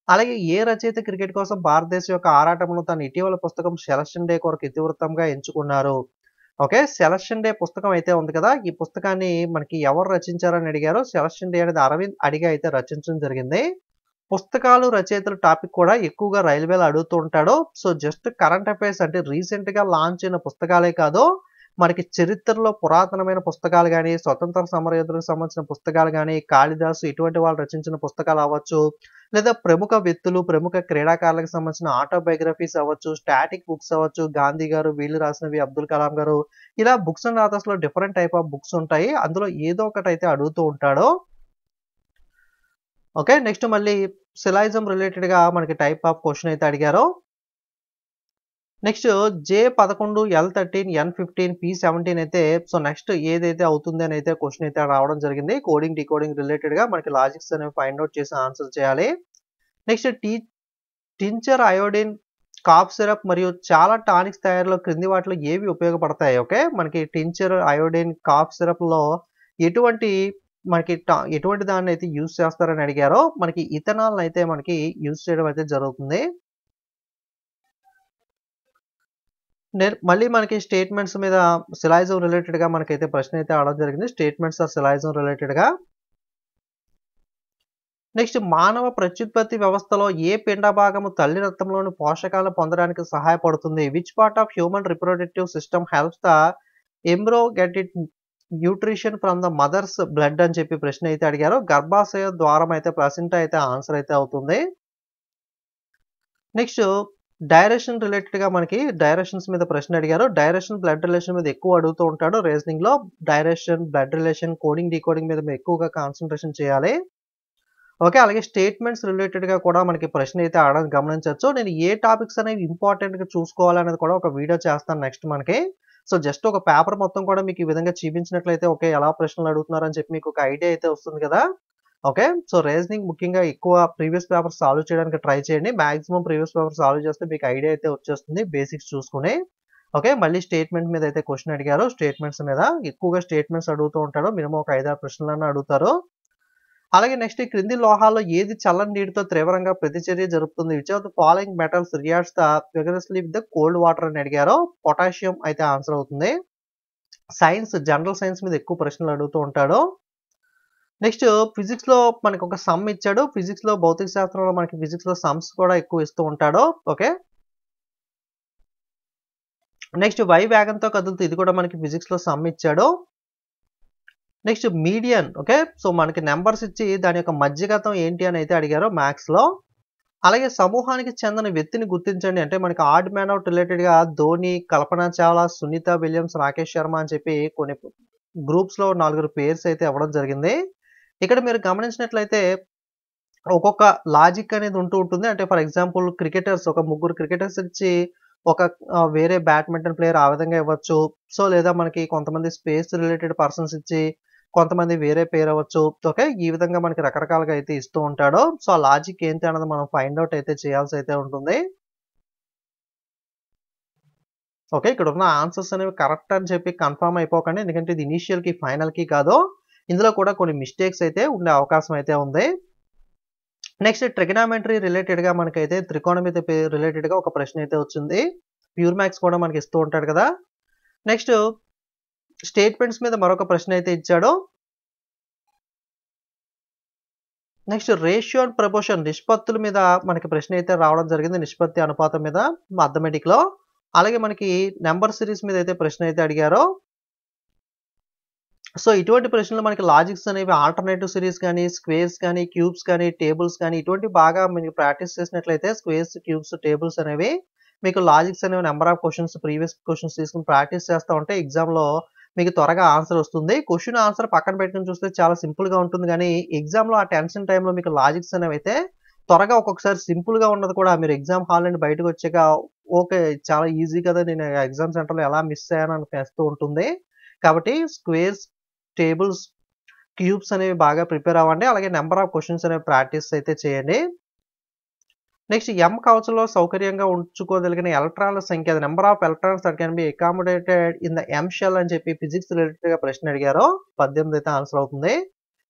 అలాగే ఏ రచయిత క్రికెట్ కోసం భారతదేశం యొక్క ఆరాటమును తన ఇటీవల పుస్తకం సెలక్షన్ డే కొరకు ఇతివృత్తంగా ఎంచుకున్నారు? ఓకే, సెలక్షన్ డే పుస్తకం అయితే ఉంది కదా. ఈ పుస్తకాన్ని మనకి ఎవరు రచించారని అడిగారు. సెలక్షన్ డే అనేది అరవింద్ అడిగా అయితే రచించడం జరిగింది. పుస్తకాలు రచయితల టాపిక్ కూడా ఎక్కువగా రైల్వేలో అడుగుతూ ఉంటాడు. సో జస్ట్ కరెంట్ అఫైర్స్ అంటే రీసెంట్ గా లాంచ్ అయిన పుస్తకాలే కాదు, మనకి చరిత్రలో పురాతనమైన పుస్తకాలు కానీ, స్వతంత్ర సమరయోధులకు సంబంధించిన పుస్తకాలు కానీ, కాళిదాసు ఇటువంటి వాళ్ళు రచించిన పుస్తకాలు అవ్వచ్చు, లేదా ప్రముఖ వ్యక్తులు, ప్రముఖ క్రీడాకారులకు సంబంధించిన ఆటోబయోగ్రఫీస్ అవ్వచ్చు, స్టాటిక్ బుక్స్ అవ్వచ్చు, గాంధీ గారు వీళ్ళు రాసినవి, అబ్దుల్ కలాం గారు, ఇలా బుక్స్ అండ్ ఆథర్స్ లో డిఫరెంట్ టైప్ ఆఫ్ బుక్స్ ఉంటాయి. అందులో ఏదో ఒకటి అయితే అడుగుతూ ఉంటాడు. ఓకే, నెక్స్ట్ మళ్ళీ సిలాయిజం రిలేటెడ్ గా మనకి టైప్ ఆఫ్ క్వశ్చన్ అయితే అడిగారు. Next J11, L13, N15, P17 అయితే సో నెక్స్ట్ ఏదైతే అవుతుంది అని అయితే క్వశ్చన్ అయితే రావడం జరిగింది. కోడింగ్ డికోడింగ్ రిలేటెడ్ గా మనకి లాజిక్స్ అనేవి ఫైండ్ అవుట్ చేసి ఆన్సర్ చేయాలి. Next tincture, iodine, cough syrup మరియు చాలా టానిక్స్ తయారీలో క్రింది వాటిలో ఏవి ఉపయోగపడతాయి? ఓకే, మనకి టించర్, అయోడిన్, కాఫ్ సిరప్ లో ఎటువంటి దాన్ని అయితే యూజ్ చేస్తారని అడిగారో మనకి ఇథనాల్ అయితే మనకి యూజ్ చేయడం అయితే జరుగుతుంది. మళ్ళీ మనకి స్టేట్మెంట్స్ మీద సిలాయిజం రిలేటెడ్ గా మనకైతే ప్రశ్న అయితే అడగడం జరిగింది. స్టేట్మెంట్స్ ఆర్ సిలాయిజం రిలేటెడ్ గా. నెక్స్ట్ మానవ ప్రత్యుత్పత్తి వ్యవస్థలో ఏ పిండ భాగము తల్లి రక్తంలోని పోషకాలను పొందడానికి సహాయపడుతుంది? Which part of human reproductive system helps the embryo get it nutrition from the mother's blood అని చెప్పి ప్రశ్న అయితే అడిగారు. గర్భాశయ ద్వారం అయితే ప్లసెంటా అయితే ఆన్సర్ అయితే అవుతుంది. నెక్స్ట్ డైరెక్షన్ రిలేటెడ్ గా మనకి డైరెక్షన్స్ మీద ప్రశ్న అడిగారు. డైరెక్షన్ బ్లడ్ రిలేషన్ మీద ఎక్కువ అడుగుతూ ఉంటాడు రీజనింగ్ లో. Direction, blood relation, coding decoding మీద ఎక్కువగా కాన్సన్ట్రేషన్ చేయాలి. ఓకే, అలాగే స్టేట్మెంట్స్ రిలేటెడ్ గా కూడా మనకి ప్రశ్న అయితే అడగడం గమనించవచ్చు. నేను ఏ టాపిక్స్ అనేవి ఇంపార్టెంట్ గా చూసుకోవాలనేది కూడా ఒక వీడియో చేస్తాను నెక్స్ట్ మనకి. సో జస్ట్ ఒక పేపర్ మొత్తం కూడా మీకు ఈ విధంగా చూపించినట్లయితే ఓకే ఎలా ప్రశ్నలు అడుగుతున్నారు అని చెప్పి మీకు ఒక ఐడియా అయితే వస్తుంది కదా. ఓకే, సో రీజనింగ్ ముఖ్యంగా ఎక్కువ ప్రీవియస్ పేపర్ సాల్వ్ చేయడానికి ట్రై చేయండి. మాక్సిమం ప్రీవియస్ పేపర్ సాల్వ్ చేస్తే మీకు ఐడియా అయితే వచ్చేస్తుంది బేసిక్స్ చూసుకుని. ఓకే, మళ్ళీ స్టేట్మెంట్ మీద అయితే క్వశ్చన్ అడిగారు. స్టేట్మెంట్స్ మీద ఎక్కువగా స్టేట్మెంట్స్ అడుగుతూ ఉంటాడు. మినిమం ఒక 5-6 ప్రశ్నలన్నా అడుగుతారు. అలాగే నెక్స్ట్ ఈ క్రింది లోహాల్లో ఏది చల్లని నీటితో తీవ్రంగా ప్రతిచర్య జరుపుతుంది? Which of the following metals reacts the vigorously with the cold water అని అడిగారు. పొటాషియం అయితే ఆన్సర్ అవుతుంది. సైన్స్, జనరల్ సైన్స్ మీద ఎక్కువ ప్రశ్నలు అడుగుతూ ఉంటాడు. నెక్స్ట్ ఫిజిక్స్ లో మనకి ఒక సమ్ ఇచ్చాడు. ఫిజిక్స్ లో, భౌతిక శాస్త్రంలో మనకి ఫిజిక్స్ లో సమ్స్ కూడా ఎక్కువ ఇస్తూ ఉంటాడు. ఓకే, నెక్స్ట్ వై వేగంతో కదులుతూ ఇది కూడా మనకి ఫిజిక్స్ లో సమ్ ఇచ్చాడు. Next median. ఓకే, సో మనకి నెంబర్స్ ఇచ్చి దాని యొక్క మధ్యగతం ఏంటి అని అయితే అడిగారు మ్యాథ్స్ లో. అలాగే సమూహానికి చెందిన వ్యక్తిని గుర్తించండి అంటే మనకి ఆడ్ మ్యాన్ అవుట్ రిలేటెడ్ గా ధోని, కల్పన చావ్లా, సునీత విలియమ్స్, రాకేష్ శర్మ అని చెప్పి కొన్ని గ్రూప్స్ లో 4 పేర్స్ అయితే ఇవ్వడం జరిగింది. ఇక్కడ మీరు గమనించినట్లయితే ఒక్కొక్క లాజిక్ అనేది ఉంటూ ఉంటుంది. అంటే ఫర్ ఎగ్జాంపుల్ క్రికెటర్స్ ఒక ముగ్గురు క్రికెటర్స్ ఇచ్చి ఒక వేరే బ్యాడ్మింటన్ ప్లేయర్ ఆ విధంగా ఇవ్వచ్చు. సో, లేదా మనకి కొంతమంది స్పేస్ రిలేటెడ్ పర్సన్స్ ఇచ్చి కొంతమంది వేరే పేరు అవ్వచ్చు. ఓకే. ఈ విధంగా మనకి రకరకాలుగా అయితే ఇస్తూ ఉంటాడు. సో, ఆ లాజిక్ ఏంటి అన్నది మనం ఫైండ్ ఔట్ అయితే చేయాల్సి అయితే ఉంటుంది. ఓకే. ఇక్కడున్న ఆన్సర్స్ అనేవి కరెక్ట్ అని చెప్పి కన్ఫర్మ్ అయిపోకండి. ఎందుకంటే ఇది ఇనీషియల్‌కి, ఫైనల్‌కి కాదు. ఇందులో కూడా కొన్ని మిస్టేక్స్ అయితే ఉండే అవకాశం అయితే ఉంది. నెక్స్ట్ ట్రిగనామెట్రీ రిలేటెడ్‌గా మనకైతే త్రికోణమితి రిలేటెడ్‌గా ఒక ప్రశ్న అయితే వచ్చింది. ప్యూర్ మ్యాథ్స్ కూడా మనకి ఇస్తూ ఉంటాడు కదా! నెక్స్ట్ స్టేట్మెంట్స్ మీద మరొక ప్రశ్న అయితే ఇచ్చాడు. నెక్స్ట్ రేషియో అండ్ ప్రపోర్షన్ నిష్పత్తుల మీద మనకి ప్రశ్న అయితే రావడం జరిగింది. నిష్పత్తి అనుపాతం మీద అర్థమెటిక్‌లో. అలాగే మనకి నంబర్ సిరీస్ మీద అయితే ప్రశ్న అయితే అడిగారు. సో, ఇటువంటి ప్రశ్నలు మనకి లాజిక్స్ అనేవి ఆల్టర్‌నేటివ్ సిరీస్ గాని, స్క్వేర్స్ గాని, క్యూబ్స్ గాని, టేబుల్స్ గాని ఇటువంటివి బాగా మీరు ప్రాక్టీస్ చేసినట్లయితే స్క్వేర్స్, క్యూబ్స్, టేబుల్స్ అనేవి మీకు లాజిక్స్ అనేవి number of questions previous questions తీసుకొని ప్రాక్టీస్ చేస్తా ఉంటే ఎగ్జామ్‌లో మీకు త్వరగా ఆన్సర్ వస్తుంది. క్వెషన్ ఆన్సర్ పక్కన పెట్టుకొని చూస్తే చాలా సింపుల్‌గా ఉంటుంది గానీ, ఎగ్జామ్‌లో ఆ టెన్షన్ టైమ్‌లో మీకు లాజిక్స్ అనేవైతే త్వరగా ఒక్కొక్కసారి సింపుల్‌గా ఉన్నది కూడా మీరు ఎగ్జామ్ హాల్ నుండి బయటకొచ్చాక ఓకే. చాలా ఈజీ కదా! నేను ఎగ్జామ్ సెంటర్‌లో ఎలా మిస్ అయ్యాను అనిపిస్తూ ఉంటుంది. కాబట్టి స్క్వేర్స్, టేబుల్స్, క్యూబ్స్ అనేవి బాగా ప్రిపేర్ అవ్వండి. అలాగే నంబర్ ఆఫ్ క్వెషన్స్ అనేవి ప్రాక్టీస్ అయితే చేయండి. నెక్స్ట్ M కవచంలో సౌకర్యంగా ఉంచుకోగలిగిన ఎలక్ట్రాన్ల సంఖ్య number of electrons that can be accommodated in the M shell అని చెప్పి ఫిజిక్స్ రిలేటెడ్‌గా ప్రశ్న అడిగారు. 18 అయితే ఆన్సర్ అవుతుంది.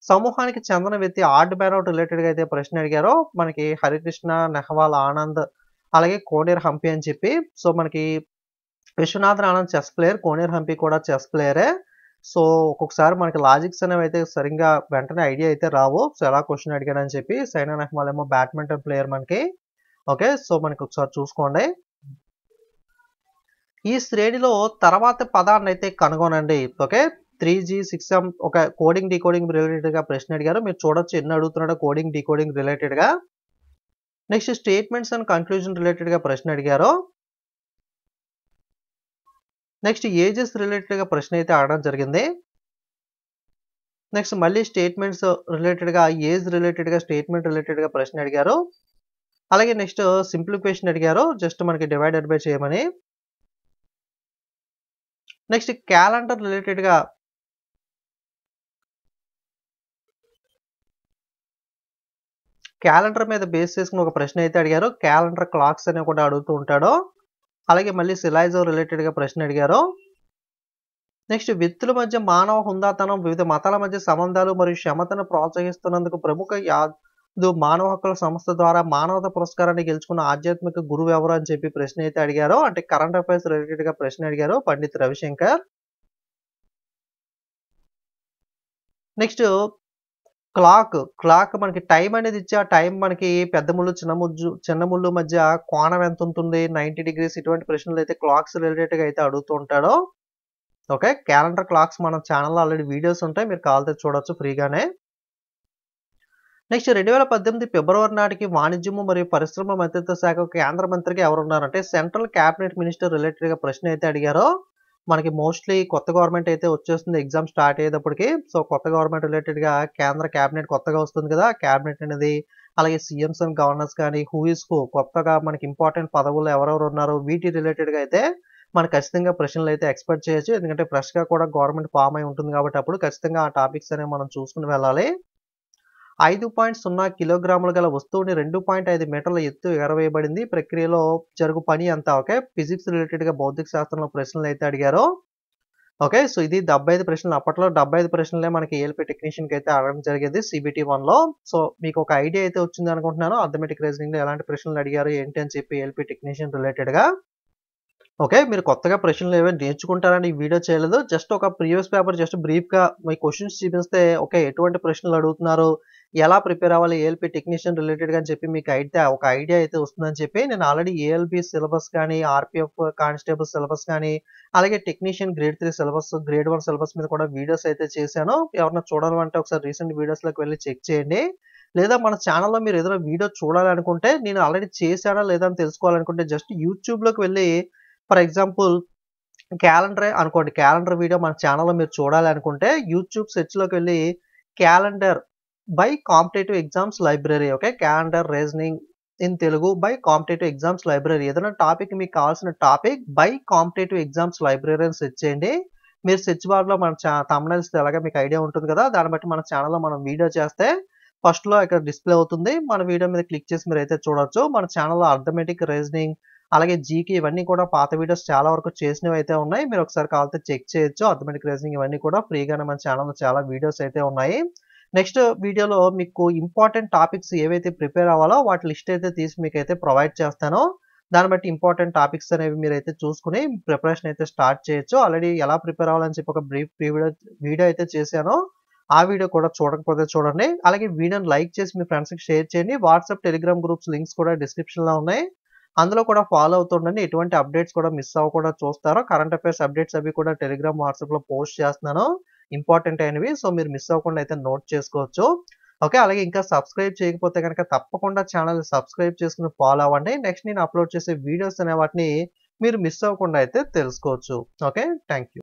సమూహానికి చెందిన వ్యక్తి ఆడ్ మ్యాన్ ఔట్ రిలేటెడ్‌గా అయితే ప్రశ్న అడిగారు. మనకి హరికృష్ణ, నెహ్వాల్, ఆనంద్ అలాగే కోనేరు హంపి అని చెప్పి. సో, మనకి విశ్వనాథన్ ఆనంద్ చెస్ ప్లేయర్, కోనేరు హంపి కూడా చెస్ ప్లేయరే. సో, ఒక్కొక్కసారి మనకి లాజిక్స్ అనేవైతే సరింగా వెంటనే ఐడియా అయితే రావు. సో, ఎలా క్వెషన్ అడిగాడని చెప్పి. సైనా నెహ్వాల్ ఏమో బ్యాడ్మింటన్ ప్లేయర్ మనకి. ఓకే. సో, మనకి ఒకసారి చూసుకోండి. ఈ శ్రేణిలో తర్వాతి పదాన్నైతే కనుగొనండి. ఓకే. 3G, 6M ఒక కోడింగ్, డీకోడింగ్ రిలేటెడ్‌గా ప్రశ్న అడిగారు. మీరు చూడొచ్చు ఎన్ని అడుగుతున్నాడో కోడింగ్, డీకోడింగ్ రిలేటెడ్‌గా. నెక్స్ట్ స్టేట్మెంట్స్ అండ్ కన్క్లూజన్ రిలేటెడ్‌గా ప్రశ్న అడిగారు. నెక్స్ట్ ఏజెస్ రిలేటెడ్‌గా ప్రశ్న అయితే అడగడం జరిగింది. నెక్స్ట్ మళ్ళీ స్టేట్మెంట్స్ రిలేటెడ్‌గా ఏజ్ రిలేటెడ్‌గా స్టేట్మెంట్ రిలేటెడ్‌గా ప్రశ్న అడిగారు. అలాగే నెక్స్ట్ సింప్లిఫికేషన్ అడిగారు. జస్ట్ మనకి డివైడెడ్ బై చేయమని. నెక్స్ట్ క్యాలెండర్ రిలేటెడ్‌గా క్యాలెండర్ మీద బేస్ చేసుకొని ఒక ప్రశ్న అయితే అడిగారు. క్యాలెండర్ క్లాక్స్ అనేవి కూడా అడుగుతూ ఉంటాడు. అలాగే మళ్ళీ సిలైజో రిలేటెడ్‌గా ప్రశ్న అడిగారు. నెక్స్ట్ వ్యక్తుల మధ్య మానవ హుందాతనం, వివిధ మతాల మధ్య సంబంధాలు మరియు క్షమతను ప్రోత్సహిస్తున్నందుకు ప్రముఖ మానవ హక్కుల సంస్థ ద్వారా మానవతా పురస్కారాన్ని గెలుచుకున్న ఆధ్యాత్మిక గురువు ఎవరు అని చెప్పి ప్రశ్న అయితే అడిగారు. అంటే కరెంట్ అఫైర్స్ రిలేటెడ్‌గా ప్రశ్న అడిగారు పండిత్ రవిశంకర్. నెక్స్ట్ క్లాక్ మనకి టైం అనేది ఇచ్చి, ఆ టైం మనకి పెద్ద ముళ్ళు, చిన్న ముళ్ళు మధ్య కోణం ఎంత ఉంటుంది? 90 డిగ్రీస్ ఇటువంటి ప్రశ్నలు అయితే క్లాక్స్ రిలేటెడ్‌గా అయితే అడుగుతూ ఉంటాడు. ఓకే. క్యాలెండర్ క్లాక్స్ మన ఛానెల్‌లో ఆల్రెడీ వీడియోస్ ఉంటాయి. మీరు కావాలితే చూడొచ్చు ఫ్రీగానే. నెక్స్ట్ 2018 ఫిబ్రవరి నాటికి వాణిజ్యము మరియు పరిశ్రమల మంత్రిత్వ శాఖ కేంద్ర మంత్రిగా ఎవరున్నారంటే సెంట్రల్ క్యాబినెట్ మినిస్టర్ రిలేటెడ్‌గా ప్రశ్న అయితే అడిగారు. మనకి మోస్ట్‌లీ కొత్త గవర్నమెంట్ అయితే వచ్చేస్తుంది ఎగ్జామ్ స్టార్ట్ అయ్యేటప్పటికి. సో, కొత్త గవర్నమెంట్ రిలేటెడ్‌గా కేంద్ర క్యాబినెట్ కొత్తగా వస్తుంది కదా! క్యాబినెట్ అనేది అలాగే సీఎంస్ అండ్ గవర్నర్స్ కానీ హూ ఈస్ హూ కొత్తగా మనకి ఇంపార్టెంట్ పదవుల్లో ఎవరెవరు ఉన్నారో వీటి రిలేటెడ్‌గా అయితే మనం ఖచ్చితంగా ప్రశ్నలు అయితే ఎక్స్‌పెక్ట్ చేయొచ్చు. ఎందుకంటే ఫ్రెష్‌గా కూడా గవర్నమెంట్ ఫార్మ్ అయి ఉంటుంది కాబట్టి అప్పుడు ఖచ్చితంగా ఆ టాపిక్స్ అనేవి మనం చూసుకొని వెళ్ళాలి. 5.0 కిలోగ్రాములు గల వస్తువుని 2.5 మీటర్ల ఎత్తు ఎగరవేయబడింది. ప్రక్రియలో జరుగు పని ఎంత? ఓకే. ఫిజిక్స్ రిలేటెడ్‌గా భౌతిక శాస్త్రంలో ప్రశ్నలు అయితే అడిగారు. ఓకే. సో, ఇది 75 ప్రశ్నలు. అప్పట్లో 75 ప్రశ్నలే మనకి ఏఎల్‌పీ టెక్నీషియన్‌కి అయితే అడగడం జరిగేది CBT 1లో. సో, మీకు ఒక ఐడియా అయితే వచ్చింది అనుకుంటున్నాను. అర్థమెటిక్ రీజనింగ్‌లో ఎలాంటి ప్రశ్నలు అడిగారు ఏంటి అని చెప్పి ఏఎల్‌పీ టెక్నీషియన్ రిలేటెడ్‌గా. ఓకే. మీరు కొత్తగా ప్రశ్నలు ఏవైనా నేర్చుకుంటారని ఈ వీడియో చేయలేదు. జస్ట్ ఒక ప్రీవియస్ పేపర్ జస్ట్ బ్రీఫ్‌గా మీ క్వెషన్స్ చూపిస్తే ఓకే. ఎటువంటి ప్రశ్నలు అడుగుతున్నారు? ఎలా ప్రిపేర్ అవ్వాలి ఏఎల్‌పీ టెక్నీషియన్ రిలేటెడ్‌గా అని చెప్పి మీకు అయితే ఒక ఐడియా అయితే వస్తుందని చెప్పి నేను ఆల్రెడీ ఏఎల్‌బీ సిలబస్ కానీ, ఆర్‌పీఎఫ్ కానిస్టేబుల్ సిలబస్ కానీ, అలాగే technician grade 3 syllabus, grade 1 syllabus మీద కూడా వీడియోస్ అయితే చేశాను. ఎవరైనా చూడాలంటే ఒకసారి రీసెంట్ వీడియోస్‌లోకి వెళ్లి చెక్ చేయండి. లేదా మన ఛానెల్‌లో మీరు ఏదైనా వీడియో చూడాలనుకుంటే నేను ఆల్రెడీ చేశానా లేదా అని తెలుసుకోవాలనుకుంటే జస్ట్ యూట్యూబ్‌లోకి వెళ్లి ఫర్ ఎగ్జాంపుల్ క్యాలెండరే అనుకోండి. క్యాలెండర్ వీడియో మన ఛానెల్‌లో మీరు చూడాలి అనుకుంటే యూట్యూబ్ సెర్చ్‌లోకి వెళ్లి calendar by competitive exams library. Okay. Calendar reasoning in Telugu by competitive exams library. ఏదైనా టాపిక్ మీకు కావాల్సిన topic by competitive exams library అని సెర్చ్ చేయండి. మీరు సెర్చ్ బార్‌లో మన థంబ్‌నెయిల్స్ ఎలాగా మీకు ఐడియా ఉంటుంది కదా! దాన్ని బట్టి మన ఛానెల్‌లో మనం వీడియో చేస్తే ఫస్ట్‌లో ఇక్కడ డిస్‌ప్లే అవుతుంది. మన వీడియో మీద క్లిక్ చేసి మీరైతే చూడొచ్చు. మన ఛానెల్‌లో అర్థమెటిక్, రీజనింగ్ అలాగే జీకే ఇవన్నీ కూడా పాత వీడియోస్ చాలా వరకు చేసినవైతే ఉన్నాయి. మీరు ఒకసారి కావాలంటే చెక్ చేయొచ్చు. అర్థమెటిక్, రీజనింగ్ ఇవన్నీ కూడా ఫ్రీగానే మన ఛానెల్‌లో చాలా వీడియోస్ అయితే ఉన్నాయి. నెక్స్ట్ వీడియోలో మీకు ఇంపార్టెంట్ టాపిక్స్ ఏవైతే ప్రిపేర్ అవ్వాలో వాటి లిస్ట్ అయితే తీసి మీకైతే ప్రొవైడ్ చేస్తాను. దాన్ని బట్టి ఇంపార్టెంట్ టాపిక్స్ అనేవి మీరైతే చూసుకొని ప్రిపరేషన్ అయితే స్టార్ట్ చేయొచ్చు. ఆల్రెడీ ఎలా ప్రిపేర్ అవ్వాలని చెప్పి ఒక బ్రీఫ్ వీడియో అయితే చేశాను. ఆ వీడియో కూడా చూడకపోతే చూడండి. అలాగే వీడియోని లైక్ చేసి మీ ఫ్రెండ్స్‌కి షేర్ చేయండి. వాట్సాప్, టెలిగ్రామ్ గ్రూప్స్ లింక్స్ కూడా డిస్క్రిప్షన్‌లో ఉన్నాయి. అందులో కూడా ఫాలో అవుతుండండి. ఎటువంటి అప్డేట్స్ కూడా మిస్ అవ్వకుండా చూస్తారు. కరెంట్ అఫైర్స్ అప్డేట్స్ అవి కూడా టెలిగ్రామ్, వాట్సాప్‌లో పోస్ట్ చేస్తున్నాను. ఇంపార్టెంట్ అయినవి. సో, మీరు మిస్ అవ్వకుండా అయితే నోట్ చేసుకోవచ్చు. ఓకే. అలాగే ఇంకా సబ్స్క్రైబ్ చేయకపోతే గనక తప్పకుండా ఛానెల్‌ని సబ్స్క్రైబ్ చేసుకొని ఫాలో అవ్వండి. నెక్స్ట్ నేను అప్‌లోడ్ చేసే వీడియోస్ అనే వాటిని మీరు మిస్ అవ్వకుండా అయితే తెలుసుకోవచ్చు. ఓకే. Thank you.